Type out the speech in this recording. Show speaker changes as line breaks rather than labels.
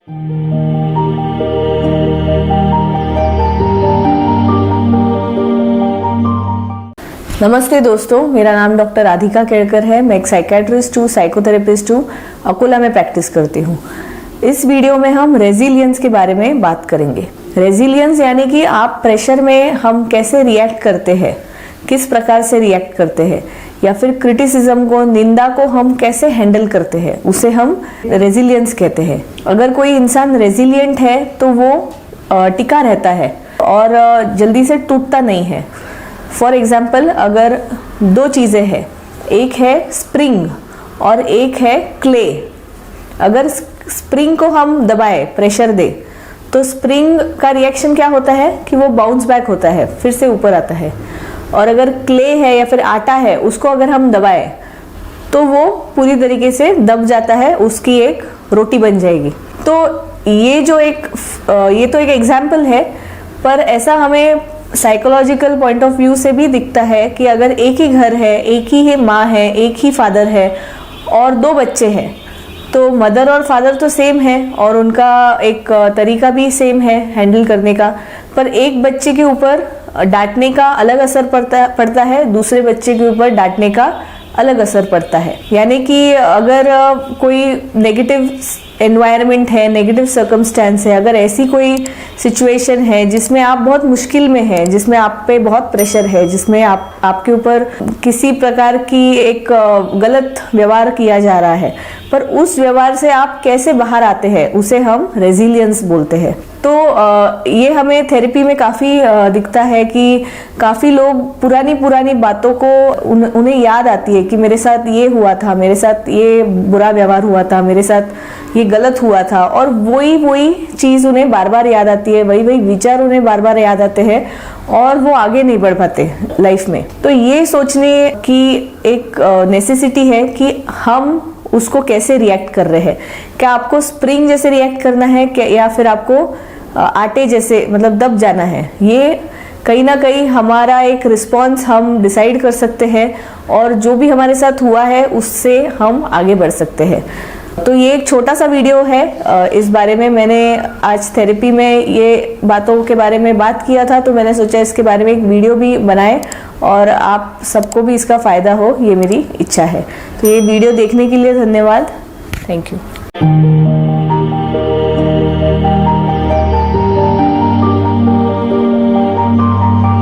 नमस्ते दोस्तों, मेरा नाम डॉक्टर राधिका केड़कर है। मैं एक साइकेट्रिस्ट हूँ, साइकोथेरेपिस्ट हूँ, अकोला में प्रैक्टिस करती हूँ। इस वीडियो में हम रेजिलियंस के बारे में बात करेंगे। रेजिलियंस यानी कि आप प्रेशर में हम कैसे रिएक्ट करते हैं, किस प्रकार से रिएक्ट करते हैं, या फिर क्रिटिसिज्म को, निंदा को हम कैसे हैंडल करते हैं, उसे हम रेजिलियंस कहते हैं। अगर कोई इंसान रेजिलियंट है तो वो टिका रहता है और जल्दी से टूटता नहीं है। फॉर एग्जाम्पल, अगर दो चीज़ें हैं, एक है स्प्रिंग और एक है क्ले। अगर स्प्रिंग को हम दबाए, प्रेशर दे, तो स्प्रिंग का रिएक्शन क्या होता है कि वो बाउंस बैक होता है, फिर से ऊपर आता है। और अगर क्ले है या फिर आटा है, उसको अगर हम दबाए तो वो पूरी तरीके से दब जाता है, उसकी एक रोटी बन जाएगी। तो ये तो एक एग्जाम्पल है, पर ऐसा हमें साइकोलॉजिकल पॉइंट ऑफ व्यू से भी दिखता है कि अगर एक ही घर है, एक ही माँ है, एक ही फादर है और दो बच्चे हैं, तो मदर और फादर तो सेम है और उनका एक तरीका भी सेम है हैंडल करने का, पर एक बच्चे के ऊपर डांटने का अलग असर पड़ता है, दूसरे बच्चे के ऊपर डांटने का अलग असर पड़ता है। यानी कि अगर कोई नेगेटिव एनवायरनमेंट है, नेगेटिव सर्कमस्टेंस है, अगर ऐसी कोई सिचुएशन है जिसमें आप बहुत मुश्किल में हैं, जिसमें आप पे बहुत प्रेशर है, जिसमें आपके ऊपर किसी प्रकार की एक गलत व्यवहार किया जा रहा है, पर उस व्यवहार से आप कैसे बाहर आते हैं, उसे हम रेजिलियंस बोलते हैं। तो ये हमें थेरेपी में काफ़ी दिखता है कि काफ़ी लोग पुरानी बातों को उन्हें याद आती है कि मेरे साथ ये हुआ था, मेरे साथ ये बुरा व्यवहार हुआ था, मेरे साथ ये गलत हुआ था, और वही चीज़ उन्हें बार बार याद आती है, वही विचार उन्हें बार बार याद आते हैं और वो आगे नहीं बढ़ पाते लाइफ में। तो ये सोचने की एक नेसेसिटी है कि हम उसको कैसे रिएक्ट कर रहे हैं। क्या आपको स्प्रिंग जैसे रिएक्ट करना है या फिर आपको आटे जैसे, मतलब दब जाना है? ये कहीं ना कहीं हमारा एक रिस्पॉन्स हम डिसाइड कर सकते हैं और जो भी हमारे साथ हुआ है उससे हम आगे बढ़ सकते हैं। तो ये एक छोटा सा वीडियो है, इस बारे में मैंने आज थेरेपी में ये बातों के बारे में बात किया था, तो मैंने सोचा इसके बारे में एक वीडियो भी बनाए और आप सबको भी इसका फ़ायदा हो, ये मेरी इच्छा है। तो ये वीडियो देखने के लिए धन्यवाद। Thank you.